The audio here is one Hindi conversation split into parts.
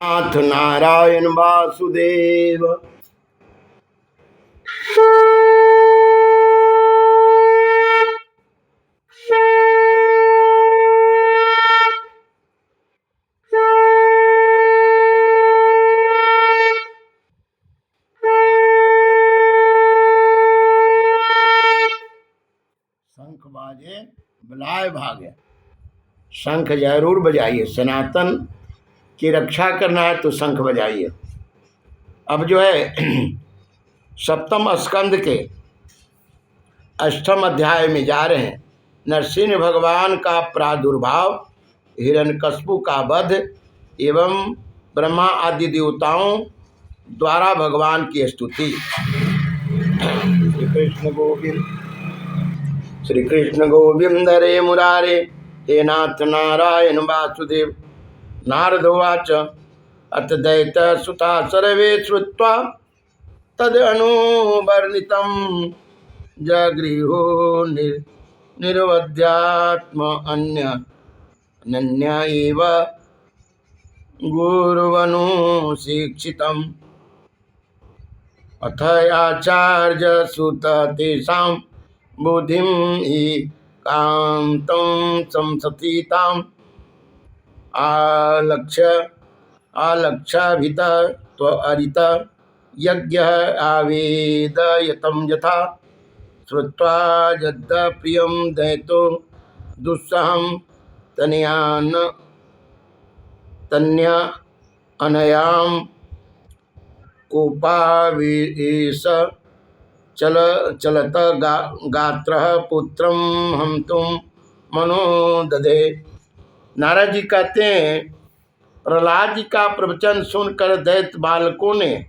नाथ नारायण वासुदेव। शंख बाजे बुलाए भागे। शंख जरूर बजाइए, सनातन की रक्षा करना है तो शंख बजाइए। अब जो है सप्तम स्कंद के अष्टम अध्याय में जा रहे हैं। नरसिंह भगवान का प्रादुर्भाव, हिरण्यकश्यप का वध एवं ब्रह्मा आदि देवताओं द्वारा भगवान की स्तुति। श्री कृष्ण गोविंद रे मुरारे, हे नाथ नारायण वासुदेव। नारदोवाच अथ दैत सुता सर्वे श्रुत्वा तदनुवर्णितं जगृहो निर्वध्यात्म अन्य एव गुरुवनुशिक्षितम्। अथ आचार्य सुत तेषां बुद्धिं हि कान्तं संसतीताम् आलक्ष्याभित त्वरित यज्ञ आवेदयतं यथा। श्रुत्वा यद्प्रियं दैतो दुस्सहं तन्या अनयां कोपावेश चलत गात्रः पुत्रं हन्तुं मनो दधे। नारद जी कहते हैं, प्रहलाद जी का प्रवचन सुनकर दैत्य बालकों ने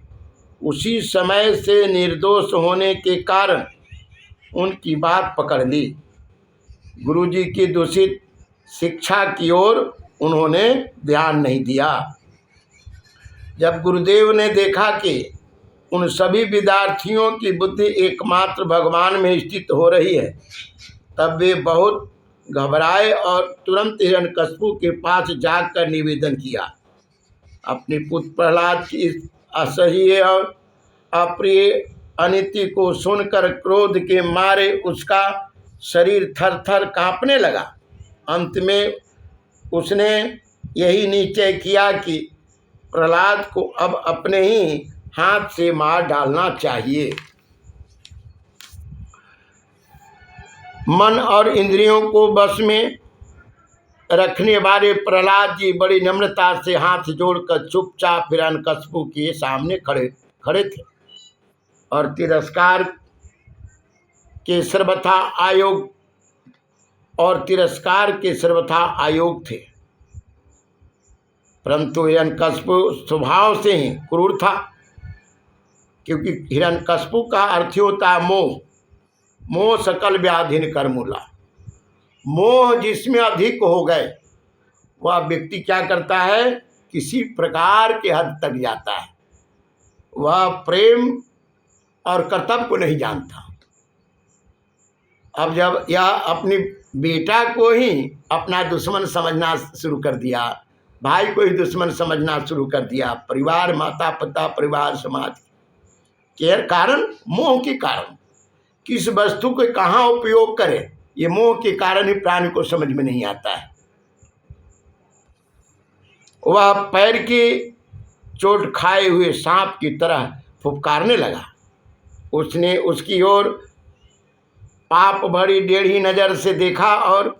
उसी समय से निर्दोष होने के कारण उनकी बात पकड़ ली। गुरु जी की दूषित शिक्षा की ओर उन्होंने ध्यान नहीं दिया। जब गुरुदेव ने देखा कि उन सभी विद्यार्थियों की बुद्धि एकमात्र भगवान में स्थित हो रही है, तब वे बहुत घबराए और तुरंत हिरण्यकश्यप के पास जाकर निवेदन किया। अपने पुत्र प्रहलाद की इस असह्य और अप्रिय अनीति को सुनकर क्रोध के मारे उसका शरीर थर थर कांपने लगा। अंत में उसने यही निश्चय किया कि प्रहलाद को अब अपने ही हाथ से मार डालना चाहिए। मन और इंद्रियों को वश में रखने वाले प्रहलाद जी बड़ी नम्रता से हाथ जोड़कर चुपचाप हिरण्यकश्यप के सामने खड़े थे और तिरस्कार के सर्वथा आयोग थे। परंतु हिरण्यकश्यप स्वभाव से ही क्रूर था, क्योंकि हिरण्यकश्यप का अर्थ होता है मोह। मोह सकल व्याधिन कर मूला। मोह जिसमें अधिक हो गए वह व्यक्ति क्या करता है, किसी प्रकार के हद तक जाता है। वह प्रेम और कर्तव्य को नहीं जानता। अब जब यह अपनी बेटा को ही अपना दुश्मन समझना शुरू कर दिया, भाई को ही दुश्मन समझना शुरू कर दिया, परिवार, माता पिता, परिवार, समाज के कारण, मोह के कारण किस वस्तु को कहाँ उपयोग करे, ये मोह के कारण ही प्राणी को समझ में नहीं आता है। वह पैर की चोट खाए हुए सांप की तरह फुफकारने लगा। उसने उसकी ओर पाप भरी टेढ़ी नजर से देखा और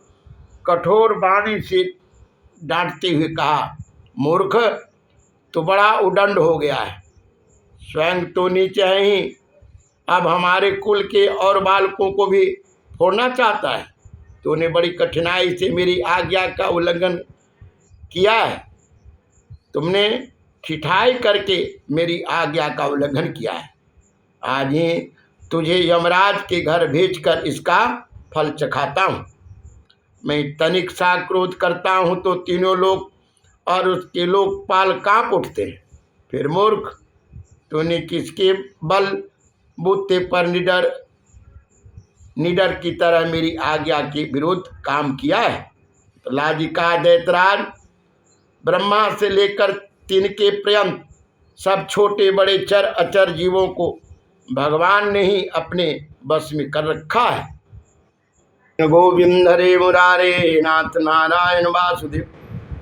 कठोर वाणी से डांटते हुए कहा, मूर्ख, तो बड़ा उदंड हो गया है। स्वयं तो नीचे ही अब हमारे कुल के और बालकों को भी फोड़ना चाहता है। तूने बड़ी कठिनाई से मेरी आज्ञा का उल्लंघन किया है। तुमने ठिठाई करके मेरी आज्ञा का उल्लंघन किया है। आज ही तुझे यमराज के घर भेजकर इसका फल चखाता हूँ। मैं तनिक सा क्रोध करता हूँ तो तीनों लोग और उसके लोकपाल कांप उठते हैं। फिर मूर्ख, तूने किसके बल बूते पर निडर की तरह मेरी आज्ञा के विरुद्ध काम किया है। प्रहलाद जी का दैतराज ब्रह्मा से लेकर तिनके पर्यंत सब छोटे बड़े चर अचर जीवों को भगवान ने ही अपने बस में कर रखा है। गोविंद हरे मुरारे नाथ नारायण वासुदेव।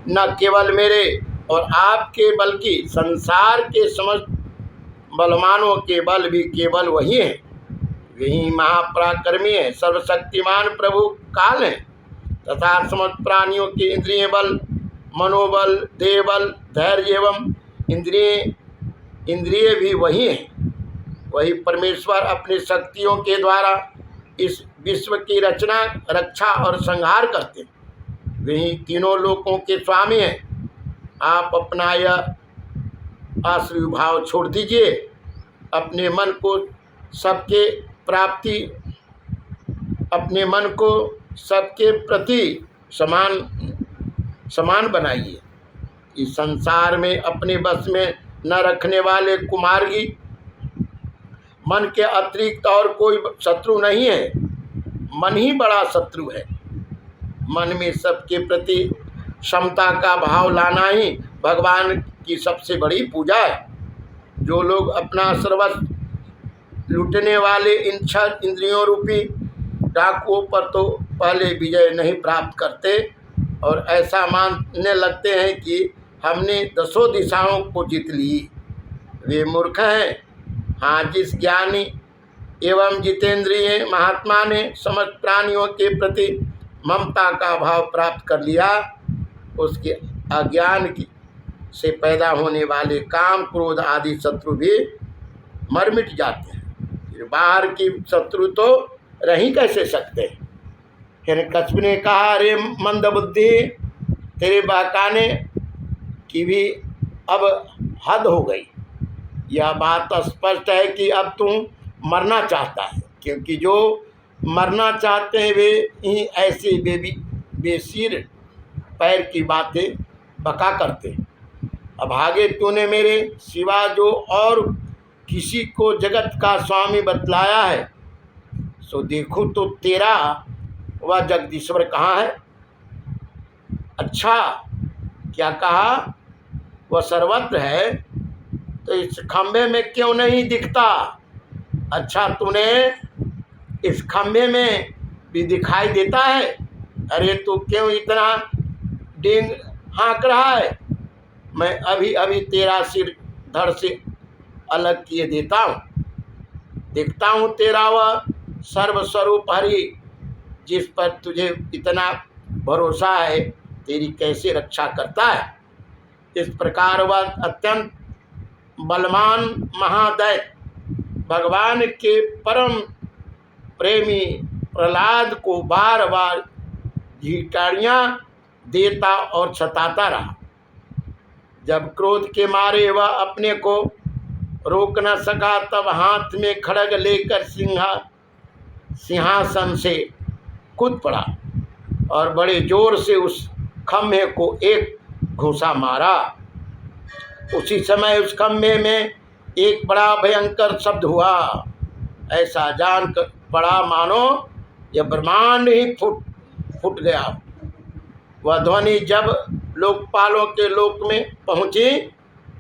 न केवल मेरे और आपके बल्कि संसार के समस्त बलवानों के बल भी केवल वही है। वही महापराक्रमी है, सर्वशक्तिमान प्रभु काल है तथा समस्त प्राणियों के इंद्रिय बल, मनोबल, देहबल, धैर्य एवं इंद्रिय भी वही है। वही परमेश्वर अपनी शक्तियों के द्वारा इस विश्व की रचना, रक्षा और संहार करते हैं। वही तीनों लोकों के स्वामी हैं। आप अपना यह आश्रय भाव छोड़ दीजिए, अपने मन को सबके प्राप्ति, अपने मन को सबके प्रति समान बनाइए। इस संसार में अपने बस में न रखने वाले कुमार्गी मन के अतिरिक्त और कोई शत्रु नहीं है। मन ही बड़ा शत्रु है। मन में सबके प्रति क्षमता का भाव लाना ही भगवान की सबसे बड़ी पूजा है। जो लोग अपना सर्वस्व लूटने वाले इन 6 इंद्रियों रूपी डाकुओं पर तो पहले विजय नहीं प्राप्त करते और ऐसा मानने लगते हैं कि हमने 10 दिशाओं को जीत ली, वे मूर्ख हैं। हाँ, जिस ज्ञानी एवं जितेंद्रिय महात्मा ने समस्त प्राणियों के प्रति ममता का भाव प्राप्त कर लिया, उसके अज्ञान की से पैदा होने वाले काम, क्रोध आदि शत्रु भी मर मिट जाते हैं। फिर बाहर की शत्रु तो रह ही कैसे सकते। हिरण्यकश्यप ने कहा, अरे मंद बुद्धि, तेरे बहकाने की भी अब हद हो गई। यह बात स्पष्ट है कि अब तू मरना चाहता है, क्योंकि जो मरना चाहते हैं वे ही ऐसे बेसिर पैर की बातें बका करते। अब आगे तूने मेरे सिवा जो और किसी को जगत का स्वामी बतलाया है, सो देखो तो तेरा वह जगदीश्वर कहाँ है। अच्छा, क्या कहा? वह सर्वत्र है, तो इस खंभे में क्यों नहीं दिखता? अच्छा, तूने इस खंभे में भी दिखाई देता है। अरे तू क्यों इतना डेंग हाँक रहा है? मैं अभी अभी तेरा सिर धड़ से अलग किए देता हूँ। देखता हूँ तेरा वह सर्वस्वरूप हरि, जिस पर तुझे इतना भरोसा है, तेरी कैसे रक्षा करता है। इस प्रकार वह अत्यंत बलवान महादैत्य भगवान के परम प्रेमी प्रहलाद को बार बार झिकारियाँ देता और सताता रहा। जब क्रोध के मारे वह अपने को रोक न सका, तब हाथ में खड्ग लेकर सिंहासन से कूद पड़ा और बड़े जोर से उस खम्भे को एक घूंसा मारा। उसी समय उस खम्भे में एक बड़ा भयंकर शब्द हुआ। ऐसा जानकर बड़ा मानो यह ब्रह्मांड ही फूट गया। वह ध्वनि जब लोकपालों के लोक में पहुंची,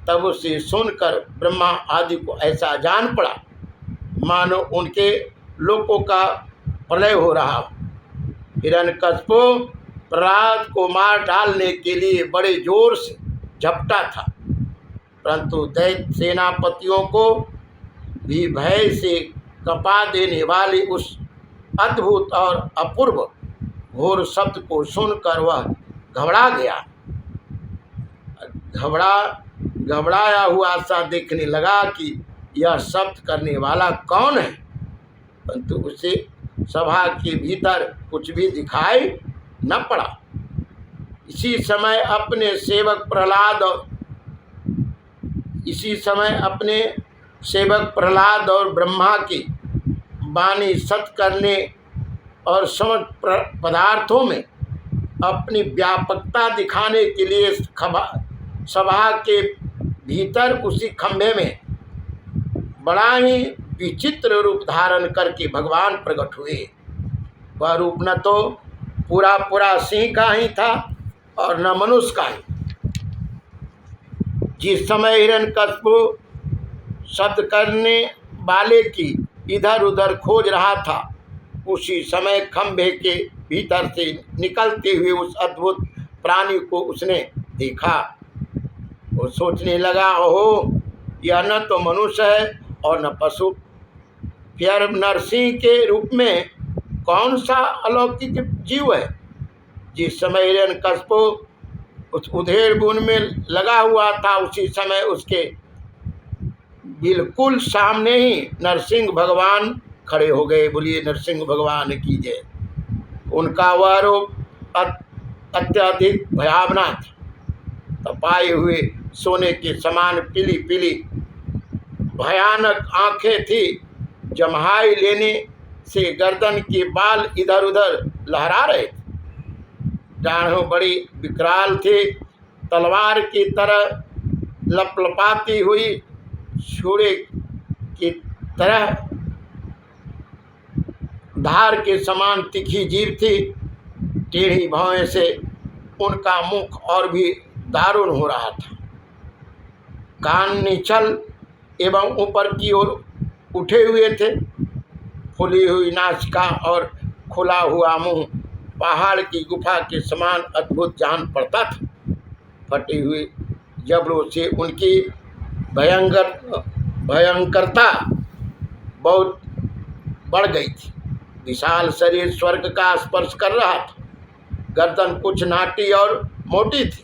तब उसे सुनकर ब्रह्मा आदि को ऐसा जान पड़ा मानो उनके लोकों का प्रलय हो रहा। हिरण्यकश्यप प्रहलाद को मार डालने के लिए बड़े जोर से झपटा था, परंतु दैत्य सेनापतियों को भी भय से कपा देने वाले उस अद्भुत और अपूर्व घोर शब्द को सुनकर वह घबरा गया। घबराया हुआ सा देखने लगा कि यह शब्द करने वाला कौन है, परंतु उसे सभा के भीतर कुछ भी दिखाई न पड़ा। इसी समय अपने सेवक प्रहलाद और ब्रह्मा की वाणी सत करने और समस्त पदार्थों में अपनी व्यापकता दिखाने के लिए सभा के भीतर उसी खंभे में बड़ा ही विचित्र रूप धारण करके भगवान प्रकट हुए। वह रूप न तो पूरा सिंह का ही था और न मनुष्य का ही। जिस समय हिरण्यकशिपु शब्द करने वाले की इधर उधर खोज रहा था, उसी समय खंभे के भीतर से निकलते हुए उस अद्भुत प्राणी को उसने देखा। वो सोचने लगा, ओहो, यह न तो मनुष्य है और न पशु, फिर नरसिंह के रूप में कौन सा अलौकिक जीव है। जिस समय हिरण्यकशिपु उस उधेड़ बुन में लगा हुआ था, उसी समय उसके बिल्कुल सामने ही नरसिंह भगवान खड़े हो गए। बोलिए नरसिंह भगवान की जय। उनका वह रूप अत्यधिक भयावना था। तपाए हुए सोने के समान पीली पीली भयानक आंखें थी। जम्हाई लेने से गर्दन के बाल इधर उधर लहरा रहे थे। डाढ़ों बड़ी विकराल थे। तलवार की तरह लपलपाती हुई छुरे की तरह धार के समान तीखी जीभ थी। टेढ़ी भौहें से उनका मुख और भी दारुण हो रहा था। कान निचल एवं ऊपर की ओर उठे हुए थे। फूली हुई नासिका और खुला हुआ मुंह पहाड़ की गुफा के समान अद्भुत जान पड़ता था। फटी हुई जबड़ों से उनकी भयंकरता बहुत बढ़ गई थी। विशाल शरीर स्वर्ग का स्पर्श कर रहा था। गर्दन कुछ नाटी और मोटी थी।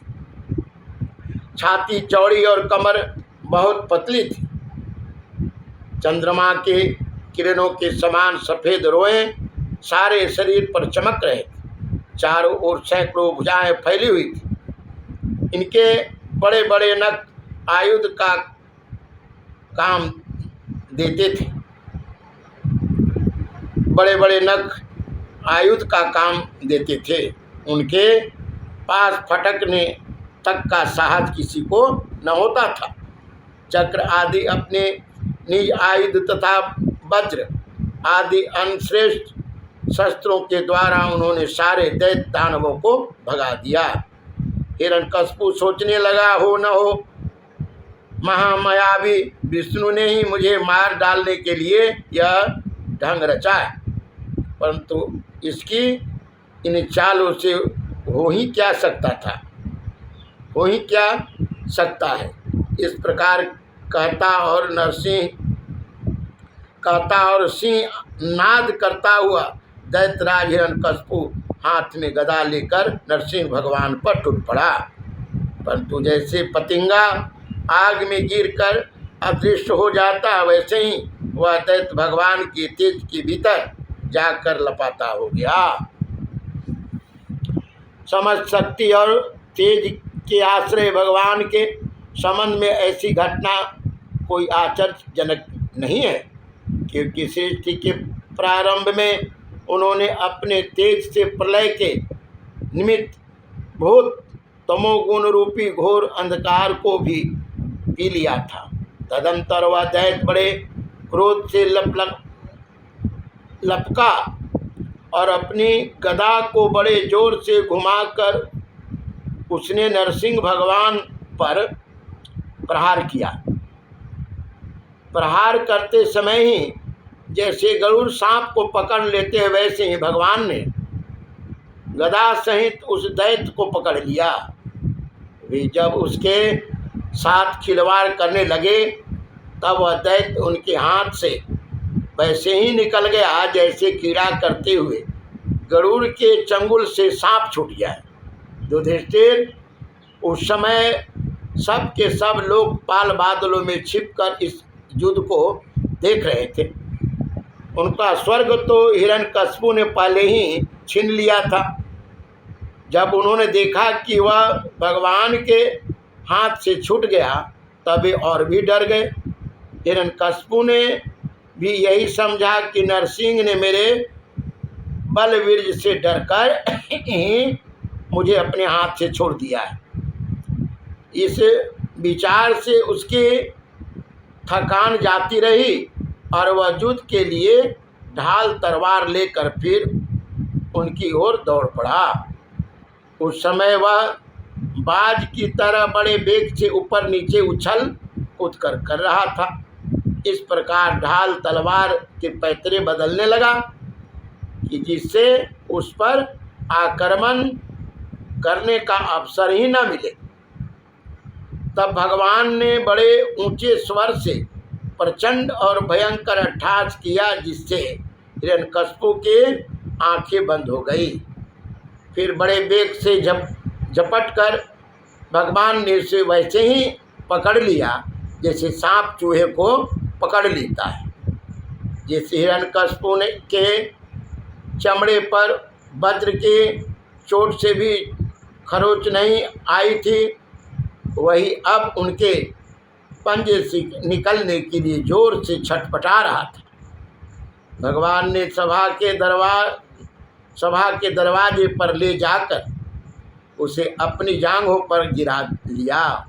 छाती चौड़ी और कमर बहुत पतली थी। चंद्रमा के किरणों के समान सफ़ेद रोएं सारे शरीर पर चमक रहे थे। चारों ओर सैकड़ों भुजाएं फैली हुई थी। इनके बड़े बड़े नख आयुध का काम देते थे। बड़े बड़े नख आयुध का काम देते थे। उनके पास फटकने तक का साहस किसी को न होता था। चक्र आदि अपने निज आयुध तथा वज्र आदि अनश्रेष्ठ शस्त्रों के द्वारा उन्होंने सारे दैत्य दानवों को भगा दिया। हिरण्यकशिपु सोचने लगा, हो न हो महामायावी विष्णु ने ही मुझे मार डालने के लिए यह ढंग रचा है, परंतु इसकी इन चालों से हो ही क्या सकता था, हो ही क्या सकता है। इस प्रकार कहता और सिंह नाद करता हुआ दैत्यराज हिरण्यकशिपु हाथ में गदा लेकर नरसिंह भगवान पर टूट पड़ा। परंतु जैसे पतंगा आग में गिरकर अदृश्य हो जाता, वैसे ही वह दैत्य भगवान के तेज के भीतर जाकर लपाता हो गया। समझ शक्ति और तेज के आश्रय भगवान के संबंध में ऐसी घटना कोई आश्चर्यजनक नहीं है, क्योंकि सृष्टि के प्रारंभ में उन्होंने अपने तेज से प्रलय के निमित्त भूत तमोगुण रूपी घोर अंधकार को भी पी लिया था। तदंतर वह दैत्य बड़े क्रोध से लपका और अपनी गदा को बड़े जोर से घुमाकर उसने नरसिंह भगवान पर प्रहार किया। प्रहार करते समय ही जैसे गरुड़ सांप को पकड़ लेते हैं, वैसे ही भगवान ने गदा सहित उस दैत्य को पकड़ लिया। वे जब उसके साथ खिलवाड़ करने लगे, तब वह दैत्य उनके हाथ से वैसे ही निकल गया जैसे कीड़ा करते हुए गरुड़ के चंगुल से सांप छूट जाए। युधिष्ठिर उस समय सब के सब लोग पाल बादलों में छिपकर इस युद्ध को देख रहे थे। उनका स्वर्ग तो हिरण्यकशिपु ने पहले ही छीन लिया था। जब उन्होंने देखा कि वह भगवान के हाथ से छूट गया, तब वे और भी डर गए। हिरण्यकशिपु ने भी यही समझा कि नरसिंह ने मेरे बलवीर्य से डरकर मुझे अपने हाथ से छोड़ दिया है। इस विचार से उसकी थकान जाती रही और वह युद्ध के लिए ढाल तलवार लेकर फिर उनकी ओर दौड़ पड़ा। उस समय वह बाज की तरह बड़े वेग से ऊपर नीचे उछल कूद कर रहा था। इस प्रकार ढाल तलवार के पैतरे बदलने लगा कि जिससे उस पर आक्रमण करने का अवसर ही न मिले। तब भगवान ने बड़े ऊंचे स्वर से प्रचंड और भयंकर अट्टहास किया, जिससे हिरण्यकशिपु के आंखें बंद हो गई। फिर बड़े वेग से झपट कर भगवान ने उसे वैसे ही पकड़ लिया जैसे सांप चूहे को पकड़ लेता है। जैसे हिरण्यकशिपु के चमड़े पर वज्र के चोट से भी खरोच नहीं आई थी, वही अब उनके पंजे से निकलने के लिए जोर से छटपटा रहा था। भगवान ने सभा के दरवाजे पर ले जाकर उसे अपनी जांघों पर गिरा लिया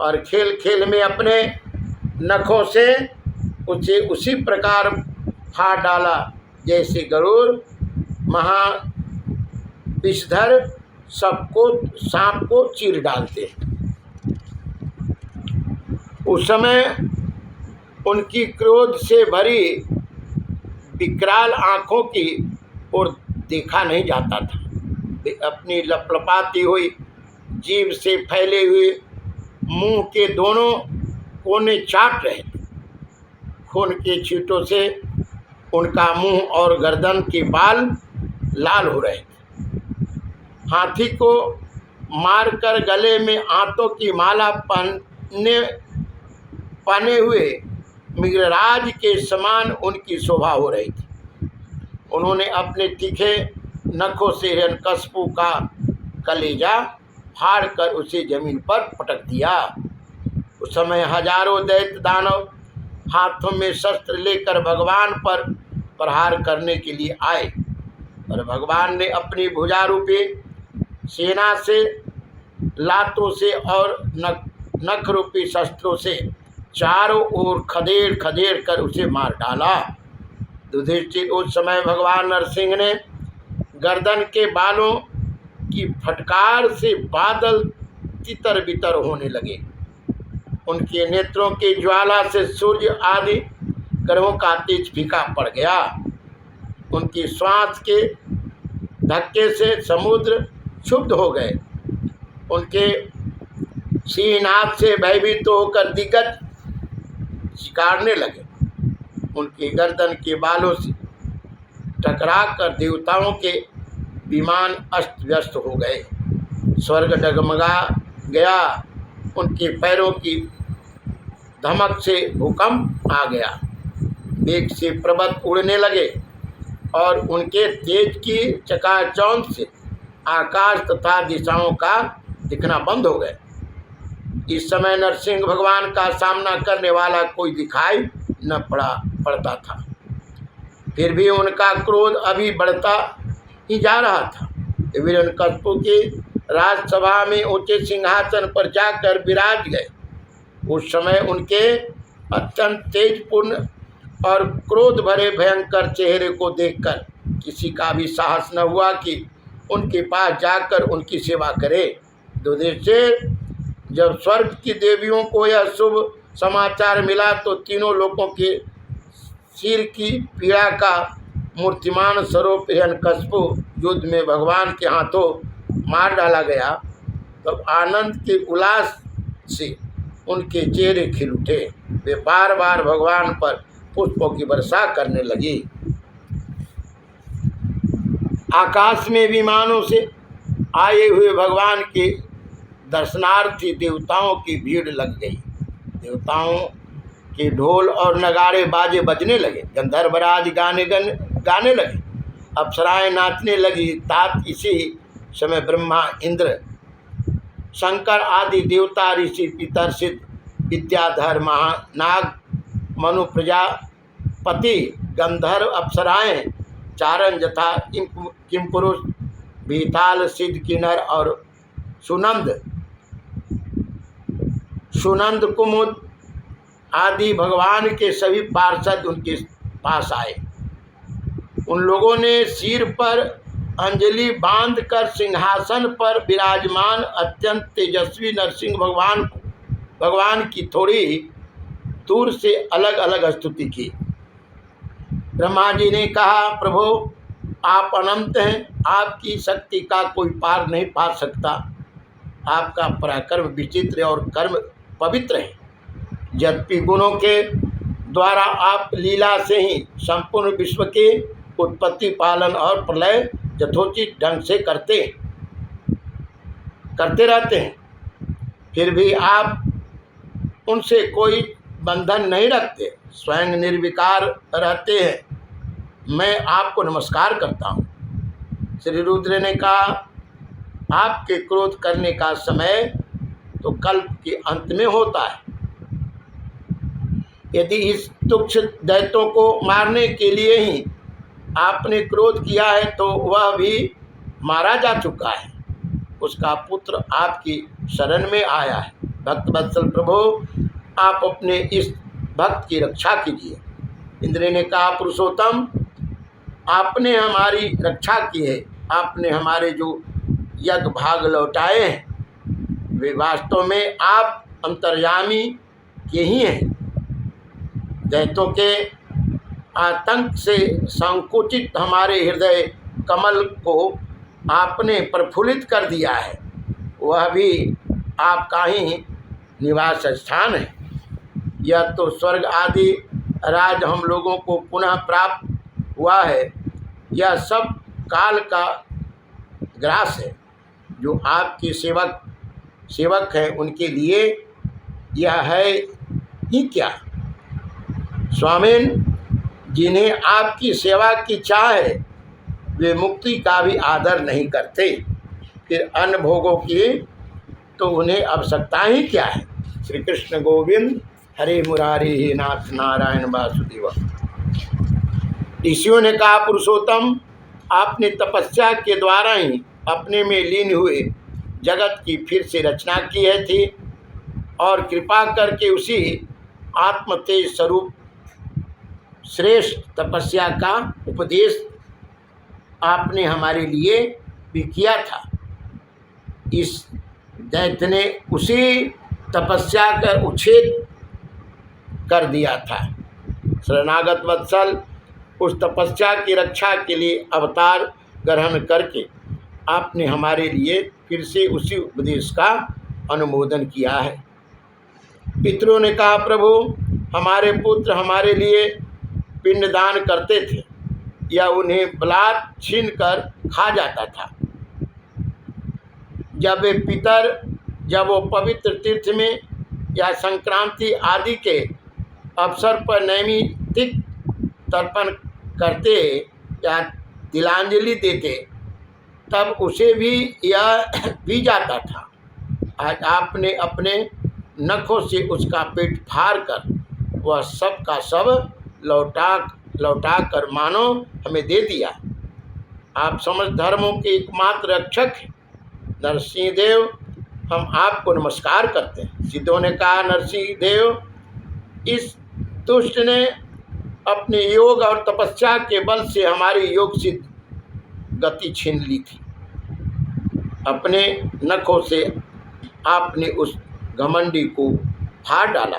और खेल खेल में अपने नखों से उसे उसी प्रकार फाड़ डाला जैसे गरुड़ महाविषधर सांप को चीर डालते हैं। उस समय उनकी क्रोध से भरी विकराल आँखों की ओर देखा नहीं जाता था। वे अपनी लपलपाती हुई जीभ से फैले हुए मुंह के दोनों कोने चाट रहे थे। खून के छींटों से उनका मुंह और गर्दन के बाल लाल हो रहे थे। हाथी को मारकर गले में आंतों की माला पहने हुए मृगराज के समान उनकी शोभा हो रही थी। उन्होंने अपने तीखे नखों से हिरण्यकशिपु का कलेजा फाड़ कर उसे जमीन पर पटक दिया। उस समय हजारों दैत्य दानव हाथों में शस्त्र लेकर भगवान पर प्रहार करने के लिए आए, पर भगवान ने अपनी भुजा रूपी सेना से, लातों से और नख रूपी शस्त्रों से चारों ओर खदेड़ खदेड़ कर उसे मार डाला। युधिष्ठिर उस समय भगवान नरसिंह ने गर्दन के बालों की फटकार से बादल तितर बितर होने लगे। उनके नेत्रों की ज्वाला से सूर्य आदि ग्रहों का तेज फीका पड़ गया। उनकी श्वास के धक्के से समुद्र क्षुब्ध हो गए। उनके सिंहनाद से भयभीत होकर दिग्गज शिकारने लगे। उनके गर्दन के बालों से टकरा कर देवताओं के विमान अस्त व्यस्त हो गए। स्वर्ग डगमगा गया। उनके पैरों की धमक से भूकंप आ गया। वेग से पर्वत उड़ने लगे और उनके तेज की चकाचौंध से आकाश तथा दिशाओं का दिखना बंद हो गए। इस समय नरसिंह भगवान का सामना करने वाला कोई दिखाई न पड़ता था। फिर भी उनका क्रोध अभी बढ़ता ही जा रहा था। हिरण्यकशिपु की राजसभा में ऊंचे सिंहासन पर जाकर विराज गए। उस समय उनके अत्यंत तेजपूर्ण और क्रोध भरे भयंकर चेहरे को देखकर किसी का भी साहस न हुआ कि उनके पास जाकर उनकी सेवा करे। युधिष्ठिर, जब स्वर्ग की देवियों को यह शुभ समाचार मिला तो तीनों लोगों के सिर की पीड़ा का मूर्तिमान स्वरूप हिरण्यकशिपु युद्ध में भगवान के हाथों मार डाला गया। तब आनंद के उल्लास से उनके चेहरे खिल उठे। वे बार बार भगवान पर पुष्पों की वर्षा करने लगी। आकाश में विमानों से आए हुए भगवान के दर्शनार्थी देवताओं की भीड़ लग गई। देवताओं के ढोल और नगाड़े बाजे बजने लगे। गंधर्वराज गाने लगे। अप्सराएं नाचने लगी। तात इसी समय ब्रह्मा, इंद्र, शंकर आदि देवता, ऋषि, पितर, सिद्ध, विद्याधर, महानाग, मनु, प्रजापति, गंधर्व, अप्सराएं, चारण यथा किमपुरुष, भीताल, सिद्ध, किन्नर और सुनंद, कुमुद आदि भगवान के सभी पार्षद उनके पास आए। उन लोगों ने सिर पर अंजलि बांधकर सिंहासन पर विराजमान अत्यंत तेजस्वी नरसिंह भगवान की थोड़ी दूर से अलग अलग स्तुति की। ब्रह्मा जी ने कहा, प्रभु आप अनंत हैं, आपकी शक्ति का कोई पार नहीं पा सकता। आपका पराक्रम विचित्र और कर्म पवित्र है। यद्यपि गुणों के द्वारा आप लीला से ही संपूर्ण विश्व के उत्पत्ति, पालन और प्रलय यथोचित ढंग से करते रहते हैं, फिर भी आप उनसे कोई बंधन नहीं रखते, स्वयं निर्विकार रहते हैं। मैं आपको नमस्कार करता हूँ। श्री रुद्र ने कहा, आपके क्रोध करने का समय तो कल्प के अंत में होता है। यदि इस तुच्छ दैत्यों को मारने के लिए ही आपने क्रोध किया है तो वह भी मारा जा चुका है। उसका पुत्र आपकी शरण में आया है। भक्त वत्सल प्रभु, आप अपने इस भक्त की रक्षा कीजिए। इंद्र ने कहा, पुरुषोत्तम आपने हमारी रक्षा की है। आपने हमारे जो यज्ञ भाग लौटाए हैं वे वास्तव में आप अंतर्यामी के ही हैं। दैत्यों के आतंक से संकुचित हमारे हृदय कमल को आपने प्रफुल्लित कर दिया है। वह भी आपका ही निवास स्थान है। यह तो स्वर्ग आदि राज हम लोगों को पुनः प्राप्त हुआ है। यह सब काल का ग्रास है। जो आपके सेवक हैं उनके लिए यह है ही क्या। स्वामिन, जिन्हें आपकी सेवा की चाह है वे मुक्ति का भी आदर नहीं करते, फिर अन्य भोगों की तो उन्हें आवश्यकता ही क्या है। श्री कृष्ण गोविंद हरे मुरारी हे नाथ नारायण वासुदेव। ऋषियों ने कहा, पुरुषोत्तम आपने तपस्या के द्वारा ही अपने में लीन हुए जगत की फिर से रचना की है थी और कृपा करके उसी आत्म तेज स्वरूप श्रेष्ठ तपस्या का उपदेश आपने हमारे लिए भी किया था। इस दैत्य ने उसी तपस्या का उच्छेद कर दिया था। शरणागत वत्सल, उस तपस्या की रक्षा के लिए अवतार ग्रहण करके आपने हमारे लिए फिर से उसी उपदेश का अनुमोदन किया है। पितरों ने कहा, प्रभु हमारे पुत्र हमारे लिए पिंडदान करते थे या उन्हें बलात् छीन कर खा जाता था। जब वो पवित्र तीर्थ में या संक्रांति आदि के अवसर पर नैमित्तिक तर्पण करते या तिलांजलि देते तब उसे भी यह पी जाता था। आज आपने अपने नखों से उसका पेट फाड़ कर वह सब का सब लौटा कर मानो हमें दे दिया। आप समस्त धर्मों के एकमात्र रक्षक हैं। नरसिंह देव, हम आपको नमस्कार करते हैं। सिद्धों ने कहा, नरसिंह देव, इस दुष्ट ने अपने योग और तपस्या के बल से हमारी योग सिद्ध गति छीन ली थी। अपने नखों से आपने उस घमंडी को फाड़ डाला।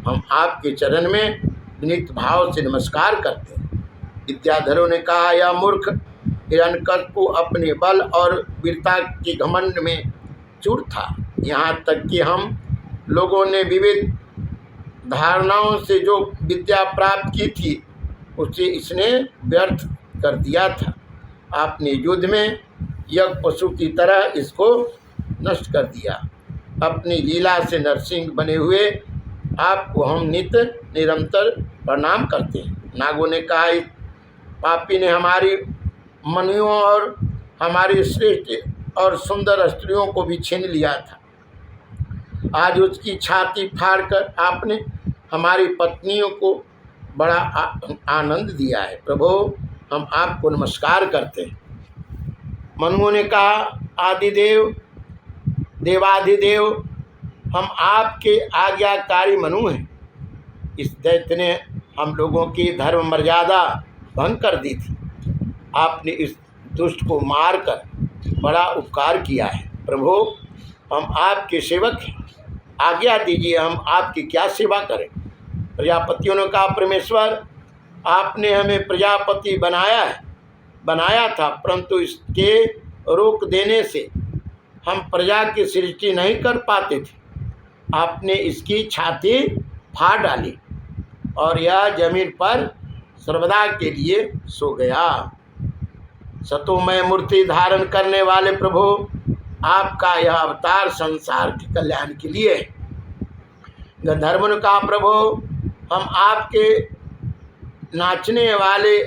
हम आपके चरण में विनीत भाव से नमस्कार करते हैं। विद्याधरों ने कहा, यह मूर्ख हिरण्यकशिपु अपने बल और वीरता के घमंड में चूर था। यहाँ तक कि हम लोगों ने विविध धारणाओं से जो विद्या प्राप्त की थी उसे इसने व्यर्थ कर दिया था। आपने युद्ध में यज्ञ पशु की तरह इसको नष्ट कर दिया। अपनी लीला से नरसिंह बने हुए आपको हम नित्य निरंतर प्रणाम करते हैं। नागों ने कहा, इस पापी ने हमारी मनुओं और हमारी श्रेष्ठ और सुंदर स्त्रियों को भी छीन लिया था। आज उसकी छाती फाड़कर आपने हमारी पत्नियों को बड़ा आनंद दिया है। प्रभु हम आपको नमस्कार करते हैं। मनुओं ने कहा, आदिदेव देवाधिदेव, हम आपके आज्ञाकारी मनु हैं। इस दैत्य ने हम लोगों की धर्म मर्यादा भंग कर दी थी। आपने इस दुष्ट को मारकर बड़ा उपकार किया है। प्रभु, हम आपके सेवक हैं, आज्ञा दीजिए हम आपकी क्या सेवा करें। प्रजापतियों ने कहा, परमेश्वर, आपने हमें प्रजापति बनाया था, परंतु इसके रोक देने से हम प्रजा की सृष्टि नहीं कर पाते थे। आपने इसकी छाती फाड़ डाली और यह जमीन पर सर्वदा के लिए सो गया। सतोमय मूर्ति धारण करने वाले प्रभु, आपका यह अवतार संसार के कल्याण के लिए है। गंधर्वों ने कहा, प्रभु, हम आपके नाचने वाले,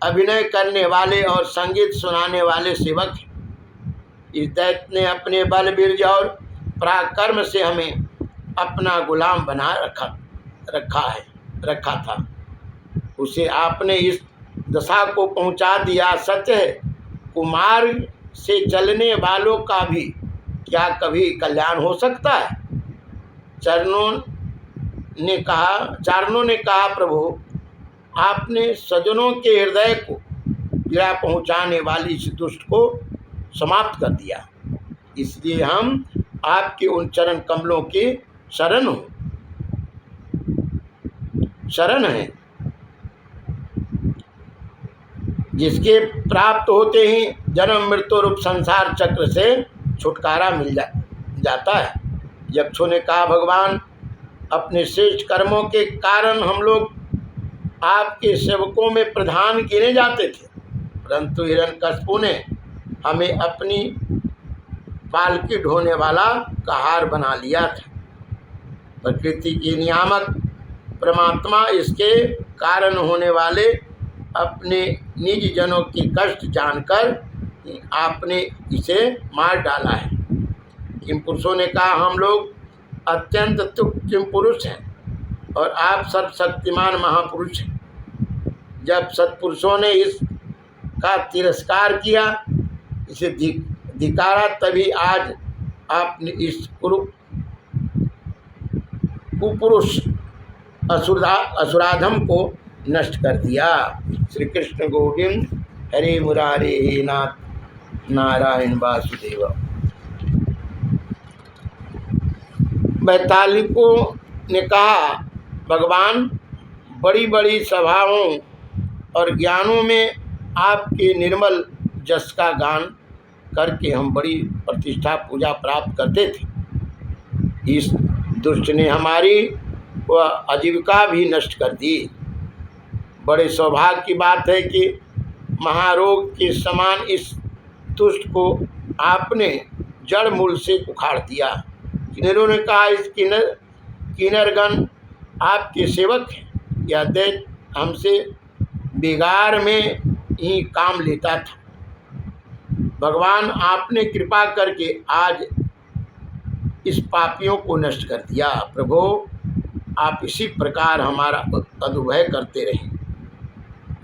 अभिनय करने वाले और संगीत सुनाने वाले सेवक हैं। इस दैत्य ने अपने बल, वीर्य और पराक्रम से हमें अपना गुलाम बना रखा था। उसे आपने इस दशा को पहुंचा दिया। सत्य है, कुमार से चलने वालों का भी क्या कभी कल्याण हो सकता है? चारणों ने कहा, प्रभु, आपने सज्जनों के हृदय को पीड़ा पहुंचाने वाली इस दुष्ट को समाप्त कर दिया। इसलिए हम आपके उन चरण कमलों की शरण हैं, जिसके प्राप्त होते ही जन्म मृत्यु रूप संसार चक्र से छुटकारा मिल जाता है। यक्षों ने कहा, भगवान, अपने श्रेष्ठ कर्मों के कारण हम लोग आपके सेवकों में प्रधान गिने जाते थे, परंतु हिरण्यकशिपु ने हमें अपनी पालकी ढोने वाला कहार बना लिया था। प्रकृति के नियामक परमात्मा इसके कारण होने वाले अपने निज जनों के कष्ट जानकर आपने इसे मार डाला है। किम पुरुषों ने कहा, हम लोग अत्यंत तुच्छ किम पुरुष हैं और आप सर्वशक्तिमान महापुरुष हैं। जब सत्पुरुषों ने इसका तिरस्कार किया, इसे धिक्कारा, तभी आज आपने इस कुपुरुष असुराधम को नष्ट कर दिया। श्री कृष्ण गोविंद हरे मुरारे नाथ नारायण वासुदेव। वैतालिकों ने कहा, भगवान, बड़ी बड़ी सभाओं और ज्ञानों में आपके निर्मल जस का गान करके हम बड़ी प्रतिष्ठा पूजा प्राप्त करते थे। इस दुष्ट ने हमारी वह आजीविका भी नष्ट कर दी। बड़े सौभाग्य की बात है कि महारोग के समान इस दुष्ट को आपने जड़ मूल से उखाड़ दिया। किन्नरों ने कहा, इस किन्नरगण आपके सेवक हैं। यह दैत्य हमसे बिगाड़ में ही काम लेता था। भगवान, आपने कृपा करके आज इस पापियों को नष्ट कर दिया। प्रभु, आप इसी प्रकार हमारा अनुभव करते रहें।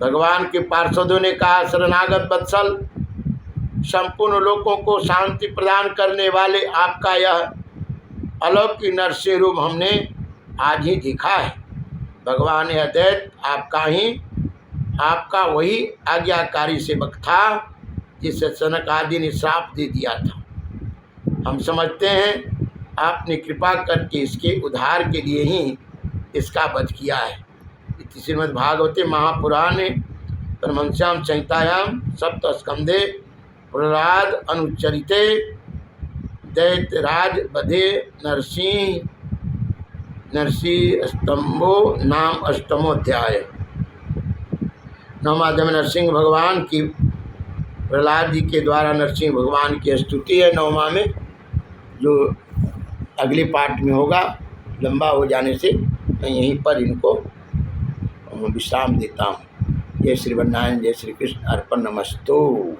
भगवान के पार्षदों ने कहा, शरणागत वत्सल, संपूर्ण लोगों को शांति प्रदान करने वाले आपका यह अलौकिक नरसिंह रूप हमने आज ही देखा है। भगवान, यह दैत्य आपका वही आज्ञाकारी सेवक था जिसे सनक आदि ने श्राप दे दिया था। हम समझते हैं आपने कृपा करके इसके उद्धार के लिए ही इसका वध किया है। इति श्रीमद्भागवते महापुराणे परमहंस्यां संहितायां सप्तस्कंधे प्रहलाद अनुचरिते दैत्यराज वधे नरसिंह स्तंभो नाम अष्टमोध्याय। नवमाध्याय में नरसिंह भगवान की, प्रहलाद जी के द्वारा नरसिंह भगवान की स्तुति है। नवमा में जो अगले पार्ट में होगा, लंबा हो जाने से मैं यहीं पर इनको विश्राम देता हूँ। जय श्री वनारायण, जय श्री कृष्ण, अर्पण नमस्तु।